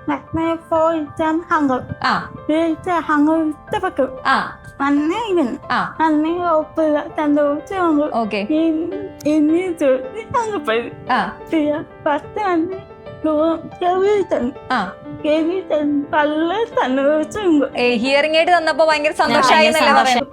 for exam hunger. It's a hunger difficult. And even and me open and the Okay. in the hunger place. But then you everything. Everything പല hearing aid തന്നപ്പോ ഭയങ്കര സന്തോഷമായി എന്നല്ലേ പറയുന്നത്?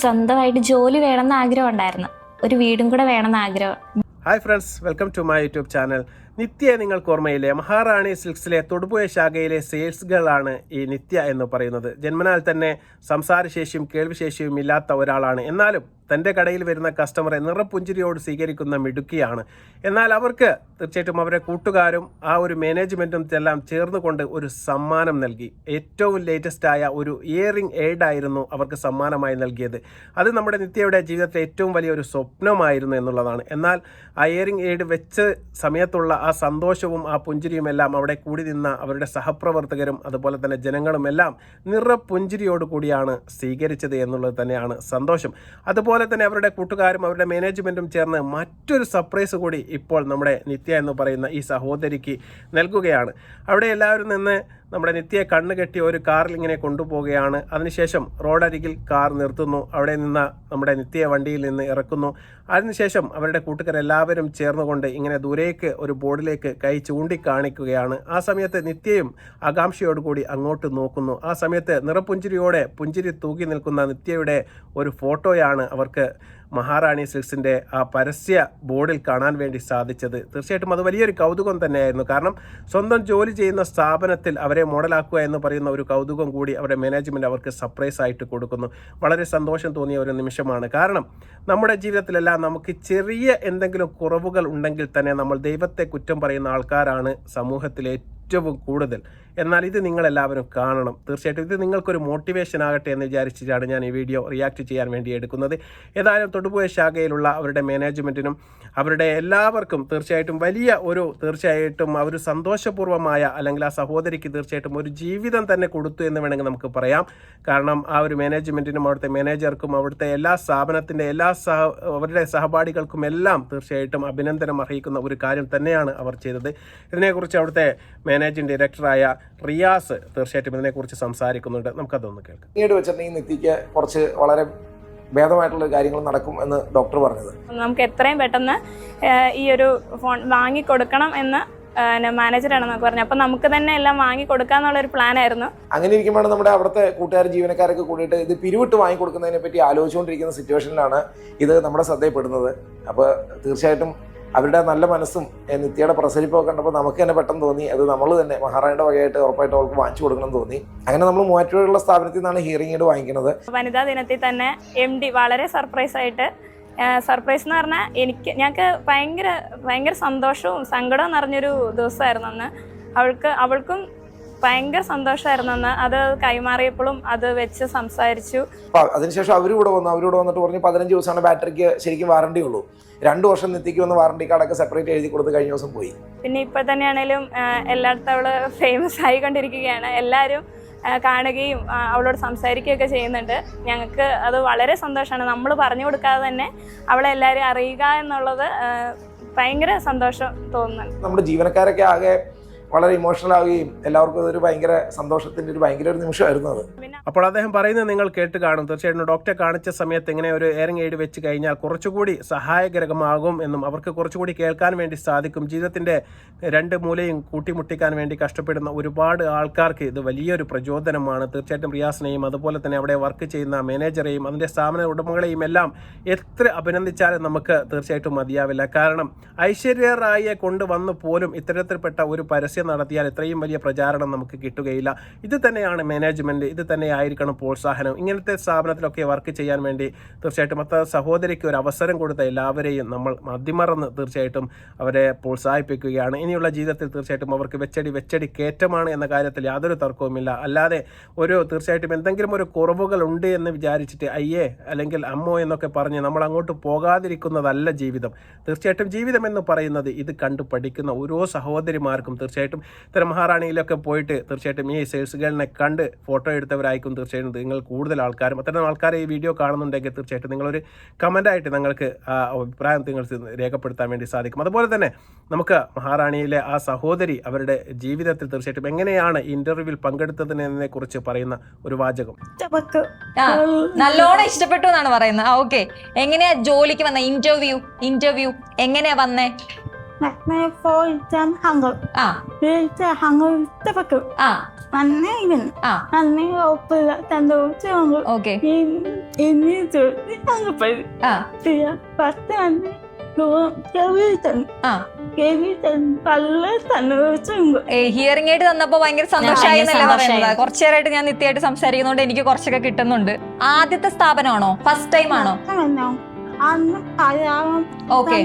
സ്വന്തമായിട്ട് ജോലി വേണമെന്ന് ആഗ്രഹം ഉണ്ടായിരുന്നു, ഒരു വീടും കൂടെ വേണമെന്ന് ആഗ്രഹം. Hi friends, welcome to my YouTube channel. നിത്യയെ നിങ്ങൾക്ക് ഓർമ്മയില്ലേ? മഹാറാണി സിൽക്സിലെ തൊടുപുഴ ശാഖയിലെ സെയിൽസ് ഗേളാണ് ഈ നിത്യ എന്ന് പറയുന്നത്. ജന്മനാൽ തന്നെ സംസാരശേഷിയും കേൾവിശേഷിയും ഇല്ലാത്ത ഒരാളാണ്. എന്നാലും തൻ്റെ കടയിൽ വരുന്ന കസ്റ്റമറെ നിറപ്പുഞ്ചിരിയോട് സ്വീകരിക്കുന്ന മിടുക്കിയാണ്. എന്നാൽ അവർക്ക് തീർച്ചയായിട്ടും അവരുടെ കൂട്ടുകാരും ആ ഒരു മാനേജ്മെൻറ്റും എല്ലാം ചേർന്നുകൊണ്ട് ഒരു സമ്മാനം നൽകി. ഏറ്റവും ലേറ്റസ്റ്റായ ഒരു ഇയറിംഗ് എയ്ഡായിരുന്നു അവർക്ക് സമ്മാനമായി നൽകിയത്. അത് നമ്മുടെ നിത്യയുടെ ജീവിതത്തിലെ ഏറ്റവും വലിയൊരു സ്വപ്നമായിരുന്നു എന്നുള്ളതാണ്. എന്നാൽ ആ ഇയറിംഗ് എയ്ഡ് വെച്ച സമയത്തുള്ള ആ സന്തോഷവും ആ പുഞ്ചിരിയുമെല്ലാം അവിടെ കൂടി നിന്ന അവരുടെ സഹപ്രവർത്തകരും അതുപോലെ തന്നെ ജനങ്ങളുമെല്ലാം നിറപ്പുഞ്ചിരിയോട് കൂടിയാണ് സ്വീകരിച്ചത് എന്നുള്ളത് തന്നെയാണ് സന്തോഷം. അതുപോലെ തന്നെ അവരുടെ കൂട്ടുകാരും അവരുടെ മാനേജ്മെൻറ്റും ചേർന്ന് മറ്റൊരു സർപ്രൈസ് കൂടി ഇപ്പോൾ നമ്മുടെ നിത്യ എന്ന് പറയുന്ന ഈ സഹോദരിക്ക് നൽകുകയാണ്. അവിടെ എല്ലാവരും നിന്ന് നമ്മുടെ നിത്യയെ കണ്ണുകെട്ടി ഒരു കാറിൽ ഇങ്ങനെ കൊണ്ടുപോവുകയാണ്. അതിനുശേഷം റോഡരികിൽ കാർ നിർത്തുന്നു. അവിടെ നിന്ന് നമ്മുടെ നിത്യയെ വണ്ടിയിൽ നിന്ന് ഇറക്കുന്നു. അതിനുശേഷം അവരുടെ കൂട്ടുകാരെല്ലാവരും ചേർന്നുകൊണ്ട് ഇങ്ങനെ ദൂരേക്ക് ഒരു ബോർഡിലേക്ക് കൈ ചൂണ്ടിക്കാണിക്കുകയാണ്. ആ സമയത്ത് നിത്യയും ആകാംക്ഷയോടുകൂടി അങ്ങോട്ട് നോക്കുന്നു. ആ സമയത്ത് നിറപുഞ്ചിരിയോടെ പുഞ്ചിരി തൂക്കി നിൽക്കുന്ന നിത്യയുടെ ഒരു ഫോട്ടോയാണ് അവർക്ക് മഹാറാണി സിൽക്സിൻ്റെ ആ പരസ്യ ബോർഡിൽ കാണാൻ വേണ്ടി സാധിച്ചത്. തീർച്ചയായിട്ടും അത് വലിയൊരു കൗതുകം തന്നെയായിരുന്നു. കാരണം സ്വന്തം ജോലി ചെയ്യുന്ന സ്ഥാപനത്തിൽ അവരെ മോഡലാക്കുക എന്ന് പറയുന്ന ഒരു കൗതുകം കൂടി അവരുടെ മാനേജ്മെൻറ്റ് അവർക്ക് സർപ്രൈസ് ആയിട്ട് കൊടുക്കുന്നു. വളരെ സന്തോഷം തോന്നിയ ഒരു നിമിഷമാണ്. കാരണം നമ്മുടെ ജീവിതത്തിലെല്ലാം നമുക്ക് ചെറിയ എന്തെങ്കിലും കുറവുകൾ ഉണ്ടെങ്കിൽ തന്നെ നമ്മൾ ദൈവത്തെ കുറ്റം പറയുന്ന ആൾക്കാരാണ് സമൂഹത്തിലെ ഏറ്റവും കൂടുതൽ. എന്നാൽ ഇത് നിങ്ങളെല്ലാവരും കാണണം. തീർച്ചയായിട്ടും ഇത് നിങ്ങൾക്കൊരു മോട്ടിവേഷൻ ആകട്ടെ എന്ന് വിചാരിച്ചിട്ടാണ് ഞാൻ ഈ വീഡിയോ റിയാക്ട് ചെയ്യാൻ വേണ്ടി എടുക്കുന്നത്. ഏതായാലും തൊടുപുഴ ശാഖയിലുള്ള അവരുടെ മാനേജ്മെൻറ്റിനും അവരുടെ എല്ലാവർക്കും തീർച്ചയായിട്ടും തീർച്ചയായിട്ടും അവർ സന്തോഷപൂർവ്വമായ അല്ലെങ്കിൽ ആ സഹോദരിക്ക് തീർച്ചയായിട്ടും ഒരു ജീവിതം തന്നെ കൊടുത്തു എന്ന് വേണമെങ്കിൽ നമുക്ക് പറയാം. കാരണം ആ ഒരു മാനേജ്മെൻറ്റിനും അവിടുത്തെ മാനേജർക്കും അവിടുത്തെ എല്ലാ സ്ഥാപനത്തിൻ്റെ അവരുടെ സഹപാഠികൾക്കും എല്ലാം തീർച്ചയായിട്ടും അഭിനന്ദനം അർഹിക്കുന്ന ഒരു കാര്യം തന്നെയാണ് അവർ ചെയ്തത്. ഇതിനെക്കുറിച്ച് അവിടുത്തെ മാനേജിംഗ് ഡയറക്ടറായ റിയാസ് തീർച്ചയായിട്ടും ഇതിനെക്കുറിച്ച് സംസാരിക്കുന്നുണ്ട്. നമുക്കതൊന്ന് കേൾക്കാം. പിന്നീട് വെച്ചിട്ടുണ്ടെങ്കിൽ നിത്യയ്ക്ക് കുറച്ച് വളരെ ഭേദമായിട്ടുള്ള കാര്യങ്ങൾ നടക്കും എന്ന് ഡോക്ടർ പറഞ്ഞത്. നമുക്ക് എത്രയും പെട്ടെന്ന് ഈ ഒരു ഫോൺ വാങ്ങിക്കൊടുക്കണം എന്ന് മാനേജറാണ് പറഞ്ഞു. അപ്പം നമുക്ക് തന്നെ എല്ലാം വാങ്ങിക്കൊടുക്കാന്നുള്ളൊരു പ്ലാനായിരുന്നു. അങ്ങനെ ഇരിക്കുമ്പോഴാണ് നമ്മുടെ അവിടുത്തെ കൂട്ടുകാർ ജീവനക്കാരൊക്കെ കൂടിയിട്ട് ഇത് പിരിവിട്ട് വാങ്ങിക്കൊടുക്കുന്നതിനെ പറ്റി ആലോചിച്ചുകൊണ്ടിരിക്കുന്ന സിറ്റുവേഷനിലാണ് ഇത് നമ്മുടെ ശ്രദ്ധയിൽപ്പെടുന്നത്. അപ്പോൾ തീർച്ചയായിട്ടും അവരുടെ നല്ല മനസ്സും നിത്യയുടെ പ്രസരിപ്പൊക്കെ കണ്ടപ്പോൾ നമുക്ക് തന്നെ പെട്ടെന്ന് തോന്നി അത് നമ്മൾ തന്നെ മഹാറാണിയുടെ വകയായിട്ട് ഉറപ്പായിട്ട് അവൾക്ക് വാങ്ങിച്ചു കൊടുക്കണം തോന്നി. അങ്ങനെ നമ്മൾ മൂവാറ്റുപുഴയുള്ള സ്ഥാപനത്തിൽ നിന്നാണ് ഹിയറിംഗ് എയ്ഡ് വാങ്ങിക്കുന്നത്. വനിതാ ദിനത്തിൽ തന്നെ MD വളരെ സർപ്രൈസ് എന്ന് പറഞ്ഞാൽ ഞങ്ങൾക്ക് ഭയങ്കര സന്തോഷവും സങ്കടവും നിറഞ്ഞൊരു ദിവസമായിരുന്നു അന്ന്. അവൾക്കും ഭയങ്കര സന്തോഷമായിരുന്നു അന്ന്. അത് കൈമാറിയപ്പോഴും അത് വെച്ച് സംസാരിച്ചു. അതിനുശേഷം അവരിവിടെ വന്നിട്ട് പറഞ്ഞു 15 ദിവസമാണ് ബാറ്ററിക്ക് ശരിക്കും വാറണ്ടി ഉള്ളൂ, 2 വർഷം നിത്യയ്ക്ക് വന്ന് വാറണ്ടി കാർഡൊക്കെ സെപ്പറേറ്റ് എഴുതി കൊടുത്ത് കഴിഞ്ഞ ദിവസം പോയി. പിന്നെ ഇപ്പം തന്നെയാണേലും എല്ലായിടത്തും അവള് ഫേമസ് ആയിക്കൊണ്ടിരിക്കുകയാണ്. എല്ലാവരും കാണുകയും അവളോട് സംസാരിക്കുകയൊക്കെ ചെയ്യുന്നുണ്ട്. ഞങ്ങൾക്ക് അത് വളരെ സന്തോഷമാണ്. നമ്മൾ പറഞ്ഞു കൊടുക്കാതെ തന്നെ അവളെ എല്ലാവരും അറിയുക എന്നുള്ളത് ഭയങ്കര സന്തോഷം തോന്നുന്നുണ്ട്. നമ്മുടെ ജീവനക്കാരൊക്കെ ആകെ വളരെ ഇമോഷണൽ ആവുകയും എല്ലാവർക്കും അതൊരു ഭയങ്കര സന്തോഷത്തിൻ്റെ ഒരു നിമിഷമായിരുന്നു അത്. അപ്പോൾ അദ്ദേഹം പറയുന്നത് നിങ്ങൾ കേട്ട് കാണും. തീർച്ചയായിട്ടും ഡോക്ടറെ കാണിച്ച സമയത്ത് ഇങ്ങനെ ഒരു ഇയറിംഗ് എയ്ഡ് വെച്ച് കഴിഞ്ഞാൽ കുറച്ചുകൂടി സഹായകരമാകും എന്നും അവർക്ക് കുറച്ചുകൂടി കേൾക്കാൻ വേണ്ടി സാധിക്കും. ജീവിതത്തിൻ്റെ 2 മൂലയും കൂട്ടിമുട്ടിക്കാൻ വേണ്ടി കഷ്ടപ്പെടുന്ന ഒരുപാട് ആൾക്കാർക്ക് ഇത് വലിയൊരു പ്രചോദനമാണ്. തീർച്ചയായിട്ടും റിയാസിനെയും അതുപോലെ തന്നെ അവിടെ വർക്ക് ചെയ്യുന്ന മാനേജറെയും അതിൻ്റെ സ്ഥാപന ഉടമകളെയും എല്ലാം എത്ര അഭിനന്ദിച്ചാലും നമുക്ക് തീർച്ചയായിട്ടും മതിയാവില്ല. കാരണം ഐശ്വര്യ റായിയെ കൊണ്ടുവന്ന് പോലും ഇത്തരത്തിൽപ്പെട്ട ഒരു പരസ്യം നടത്തിയാൽ ഇത്രയും വലിയ പ്രചാരണം നമുക്ക് കിട്ടുകയില്ല. ഇത് തന്നെയാണ് മാനേജ്മെൻറ്റ്, ഇത് തന്നെയായിരിക്കണം പ്രോത്സാഹനം. ഇങ്ങനത്തെ സ്ഥാപനത്തിലൊക്കെ വർക്ക് ചെയ്യാൻ വേണ്ടി തീർച്ചയായിട്ടും സഹോദരിക്ക് ഒരു അവസരം കൊടുത്ത എല്ലാവരെയും നമ്മൾ മതിമറന്ന് തീർച്ചയായിട്ടും അവരെ പ്രോത്സാഹിപ്പിക്കുകയാണ്. ഇനിയുള്ള ജീവിതത്തിൽ തീർച്ചയായിട്ടും അവർക്ക് വെച്ചടി കയറ്റമാണ് എന്ന കാര്യത്തിൽ യാതൊരു തർക്കവുമില്ല. അല്ലാതെ തീർച്ചയായിട്ടും എന്തെങ്കിലും ഒരു കുറവുകൾ ഉണ്ട് എന്ന് വിചാരിച്ചിട്ട് അയ്യേ അല്ലെങ്കിൽ അമ്മോ എന്നൊക്കെ പറഞ്ഞ് നമ്മൾ അങ്ങോട്ട് പോകാതിരിക്കുന്നതല്ല ജീവിതം. തീർച്ചയായിട്ടും ജീവിതം എന്ന് പറയുന്നത് ഇത് കണ്ടു പഠിക്കുന്ന ഓരോ സഹോദരിമാർക്കും തീർച്ചയായിട്ടും തീർച്ചയായിട്ടും ഇത്തരം മഹാറാണിയിലൊക്കെ പോയിട്ട് തീർച്ചയായിട്ടും ഈ സെയിൽസ് ഗേളിനെ കണ്ട് ഫോട്ടോ എടുത്തവരായിരിക്കും തീർച്ചയായിട്ടും നിങ്ങൾ കൂടുതൽ ആൾക്കാരും. അത്തരം ആൾക്കാരെ ഈ വീഡിയോ കാണുന്നുണ്ടെങ്കിൽ തീർച്ചയായിട്ടും നിങ്ങളൊരു കമൻ്റായിട്ട് നിങ്ങൾക്ക് ആ അഭിപ്രായം നിങ്ങൾ രേഖപ്പെടുത്താൻ വേണ്ടി സാധിക്കും. അതുപോലെ തന്നെ നമുക്ക് മഹാറാണിയിലെ ആ സഹോദരി അവരുടെ ജീവിതത്തിൽ തീർച്ചയായിട്ടും എങ്ങനെയാണ് ഇന്റർവ്യൂവിൽ പങ്കെടുത്തതിനെ കുറിച്ച് പറയുന്ന ഒരു വാചകം. നല്ലോണം ഇഷ്ടപ്പെട്ടു എന്നാണ് പറയുന്നത്. ഓക്കെ, എങ്ങനെയാ ജോലിക്ക് വന്ന ഇന്റർവ്യൂ എങ്ങനെയാ വന്നേ? ഓക്കെ ഹിയറിംഗ് എയ്ഡ് തന്നപ്പോ ഭയങ്കര സന്തോഷമായി എന്നല്ലേ പറയുന്നത്. കുറച്ചേരായിട്ട് ഞാൻ നിത്യമായിട്ട് സംസാരിക്കുന്നതുകൊണ്ട് എനിക്ക് കുറച്ചൊക്കെ കിട്ടുന്നുണ്ട്. ആദ്യത്തെ സ്ഥാപനമാണോ, ഫസ്റ്റ് ടൈം ആണോ? ഓക്കെ,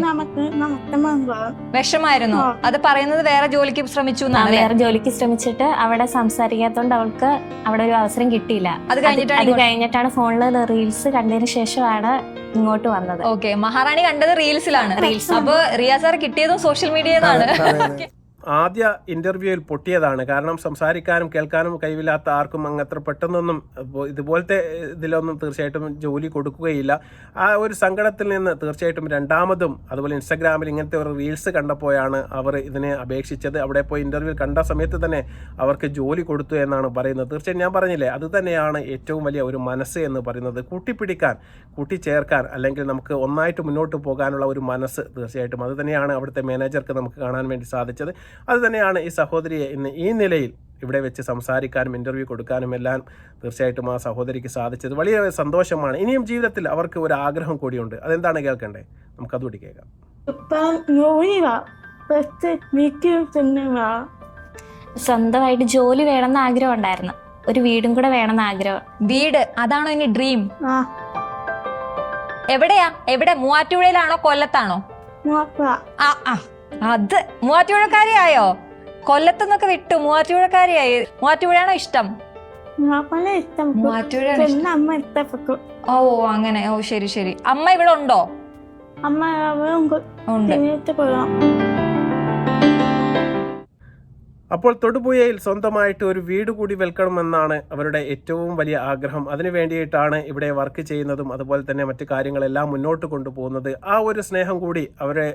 വിഷമായിരുന്നു അത് പറയുന്നത്. വേറെ ജോലിക്ക് ശ്രമിച്ചു, വേറെ ജോലിക്ക് ശ്രമിച്ചിട്ട് അവിടെ സംസാരിക്കാത്തോണ്ട് അവൾക്ക് അവിടെ ഒരു അവസരം കിട്ടിയില്ല. അത് കഴിഞ്ഞിട്ടാണ് ഫോണില് റീൽസ് കണ്ടതിന് ശേഷമാണ് ഇങ്ങോട്ട് വന്നത്. ഓക്കെ, മഹാറാണി കണ്ടത് റീൽസിലാണ്. അപ്പൊ റിയ സാർ കിട്ടിയതും സോഷ്യൽ മീഡിയയിലാണ്. ആദ്യ ഇന്റർവ്യൂവിൽ പൊട്ടിയതാണ്. കാരണം സംസാരിക്കാനും കേൾക്കാനും കഴിവില്ലാത്ത ആർക്കും അങ്ങത്ര പെട്ടെന്നൊന്നും ഇതുപോലത്തെ ഇതിലൊന്നും തീർച്ചയായിട്ടും ജോലി കൊടുക്കുകയില്ല. ആ ഒരു സങ്കടത്തിൽ നിന്ന് തീർച്ചയായിട്ടും രണ്ടാമതും അതുപോലെ ഇൻസ്റ്റാഗ്രാമിൽ ഇങ്ങനത്തെ ഒരു റീൽസ് കണ്ടപ്പോഴാണ് അവർ ഇതിനെ അപേക്ഷിച്ചത്. അവിടെ പോയി ഇന്റർവ്യൂ കണ്ട സമയത്ത് തന്നെ അവർക്ക് ജോലി കൊടുത്തു എന്നാണ് പറയുന്നത്. തീർച്ചയായും ഞാൻ പറഞ്ഞില്ലേ, അത് തന്നെയാണ് ഏറ്റവും വലിയ ഒരു മനസ്സ് എന്ന് പറയുന്നത്. കൂട്ടിപ്പിടിക്കാൻ, കൂട്ടിച്ചേർക്കാൻ, അല്ലെങ്കിൽ നമുക്ക് ഒന്നായിട്ട് മുന്നോട്ട് പോകാനുള്ള ഒരു മനസ്സ് തീർച്ചയായിട്ടും അത് തന്നെയാണ് അവിടുത്തെ മാനേജർക്ക് നമുക്ക് കാണാൻ വേണ്ടി സാധിച്ചത്. അതുതന്നെയാണ് ഈ സഹോദരിയെ ഇന്ന് ഈ നിലയിൽ ഇവിടെ വെച്ച് സംസാരിക്കാനും ഇൻ്റർവ്യൂ കൊടുക്കാനും എല്ലാം തീർച്ചയായിട്ടും ആ സഹോദരിക്ക് സാധിച്ചത് വലിയ സന്തോഷമാണ്. ഇനിയും ജീവിതത്തിൽ അവർക്ക് ഒരു ആഗ്രഹം കൂടിയുണ്ട്. അതെന്താണ് കേൾക്കണ്ടേ? നമുക്കതുകൂടി കേൾക്കാം. സ്വന്തമായിട്ട് ജോലി വേണമെന്ന് ആഗ്രഹം ഉണ്ടായിരുന്നു. ഒരു വീടും കൂടെ വേണമെന്ന് ആഗ്രഹം. വീട്, അതാണോ ഇനി ഡ്രീം? എവിടെ മൂവാറ്റുപുഴയിലാണോ കൊല്ലത്താണോ? അത് മൂവാറ്റുപുഴക്കാരിയായോ? കൊല്ലത്തുനിന്നൊക്കെ വിട്ടു മൂവാറ്റുപുഴക്കാരിയായി. മൂവാറ്റുപുഴയാണോ ഇഷ്ടം? ഓ അങ്ങനെ, ഓ ശരി ശരി. അമ്മ ഇവിടെ ഉണ്ടോ? ഉണ്ട്. അപ്പോൾ തൊടുപുഴയിൽ സ്വന്തമായിട്ട് ഒരു വീട് കൂടി വെൽക്കണമെന്നാണ് അവരുടെ ഏറ്റവും വലിയ ആഗ്രഹം. അതിനു വേണ്ടിയിട്ടാണ് ഇവിടെ വർക്ക് ചെയ്യുന്നതും അതുപോലെ തന്നെ മറ്റു കാര്യങ്ങളെല്ലാം മുന്നോട്ട് കൊണ്ടുപോകുന്നത്. ആ ഒരു സ്നേഹം കൂടി അവരെ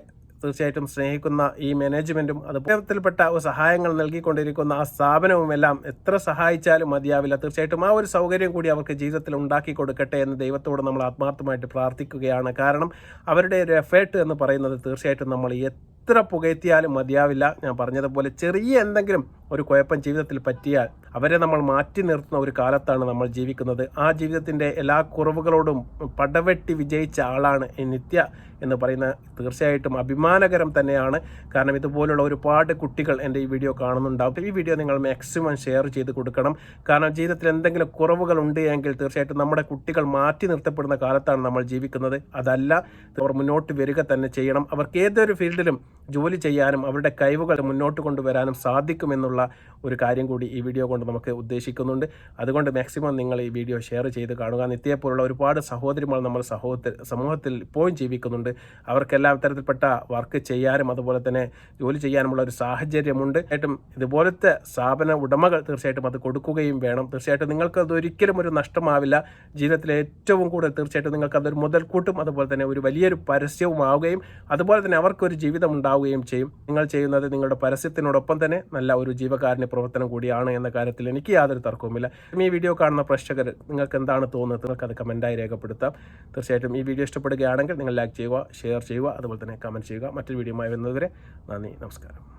തീർച്ചയായിട്ടും സ്നേഹിക്കുന്ന ഈ മാനേജ്മെൻറ്റും അതുപോലത്തിൽപ്പെട്ട സഹായങ്ങൾ നൽകിക്കൊണ്ടിരിക്കുന്ന ആ സ്ഥാപനവും എല്ലാം എത്ര സഹായിച്ചാലും മതിയാവില്ല. തീർച്ചയായിട്ടും ആ ഒരു സൗകര്യം കൂടി അവർക്ക് ജീവിതത്തിൽ ഉണ്ടാക്കി കൊടുക്കട്ടെ എന്ന് ദൈവത്തോട് നമ്മൾ ആത്മാർത്ഥമായിട്ട് പ്രാർത്ഥിക്കുകയാണ്. കാരണം അവരുടെ ഒരു എഫേർട്ട് എന്ന് പറയുന്നത് തീർച്ചയായിട്ടും നമ്മൾ എത്ര പുകഴ്ത്തിയാലും മതിയാവില്ല. ഞാൻ പറഞ്ഞതുപോലെ ചെറിയ എന്തെങ്കിലും ഒരു കുഴപ്പം ജീവിതത്തിൽ പറ്റിയാൽ അവരെ നമ്മൾ മാറ്റി നിർത്തുന്ന ഒരു കാലത്താണ് നമ്മൾ ജീവിക്കുന്നത്. ആ ജീവിതത്തിൻ്റെ എല്ലാ കുറവുകളോടും പടവെട്ടി വിജയിച്ച ആളാണ് ഈ നിത്യ എന്ന് പറയുന്ന. തീർച്ചയായിട്ടും അഭിമാനകരം തന്നെയാണ്. കാരണം ഇതുപോലുള്ള ഒരുപാട് കുട്ടികൾ എൻ്റെ ഈ വീഡിയോ കാണുന്നുണ്ടാവും. ഈ വീഡിയോ നിങ്ങൾ മാക്സിമം ഷെയർ ചെയ്ത് കൊടുക്കണം. കാരണം ജീവിതത്തിൽ എന്തെങ്കിലും കുറവുകൾ ഉണ്ട് എങ്കിൽ തീർച്ചയായിട്ടും നമ്മുടെ കുട്ടികൾ മാറ്റി നിർത്തപ്പെടുന്ന കാലത്താണ് നമ്മൾ ജീവിക്കുന്നത്. അതല്ല, അവർ മുന്നോട്ട് വരിക തന്നെ ചെയ്യണം. അവർക്ക് ഏതൊരു ഫീൽഡിലും ജോലി ചെയ്യാനും അവരുടെ കഴിവുകൾ മുന്നോട്ട് കൊണ്ടുവരാനും സാധിക്കുമെന്നുള്ള ഒരു കാര്യം കൂടി ഈ വീഡിയോ കൊണ്ട് നമുക്ക് ഉദ്ദേശിക്കുന്നുണ്ട്. അതുകൊണ്ട് മാക്സിമം നിങ്ങൾ ഈ വീഡിയോ ഷെയർ ചെയ്ത് കാണുക. നിത്യയെപ്പോലുള്ള ഒരുപാട് സഹോദരിമാർ നമ്മൾ സമൂഹത്തിൽ ഇപ്പോഴും ജീവിക്കുന്നുണ്ട്. അവർക്കെല്ലാം ഇത്തരത്തിൽപ്പെട്ട വർക്ക് ചെയ്യാനും അതുപോലെ തന്നെ ജോലി ചെയ്യാനുമുള്ള ഒരു സാഹചര്യമുണ്ട്. തീർച്ചയായിട്ടും ഇതുപോലത്തെ സ്ഥാപന ഉടമകൾ തീർച്ചയായിട്ടും അത് കൊടുക്കുകയും വേണം. തീർച്ചയായിട്ടും നിങ്ങൾക്കത് ഒരിക്കലും ഒരു നഷ്ടമാവില്ല. ജീവിതത്തിലെ ഏറ്റവും കൂടുതൽ തീർച്ചയായിട്ടും നിങ്ങൾക്കതൊരു മുതൽക്കൂട്ടും അതുപോലെ തന്നെ ഒരു വലിയൊരു പരസ്യവുമാവുകയും അതുപോലെ തന്നെ അവർക്കൊരു ജീവിതം ഉണ്ടാവുകയും ചെയ്യും. നിങ്ങൾ ചെയ്യുന്നത് നിങ്ങളുടെ പരസ്യത്തിനോടൊപ്പം തന്നെ നല്ല ഒരു ജീവകാരുണ്യ പ്രവർത്തനം കൂടിയാണ് എന്ന കാര്യത്തിൽ എനിക്ക് യാതൊരു തർക്കവുമില്ല. ഈ വീഡിയോ കാണുന്ന പ്രേക്ഷകർ നിങ്ങൾക്ക് എന്താണ് തോന്നുന്നത്? നിങ്ങൾക്കത് കമൻറ്റായി രേഖപ്പെടുത്താം. തീർച്ചയായിട്ടും ഈ വീഡിയോ ഇഷ്ടപ്പെടുകയാണെങ്കിൽ നിങ്ങൾ ലൈക്ക് ചെയ്യുക, ഷെയർ ചെയ്യുക, അതുപോലെ തന്നെ കമൻറ്റ് ചെയ്യുക. മറ്റൊരു വീഡിയോയുമായി വരുന്നതുവരെ നന്ദി, നമസ്കാരം.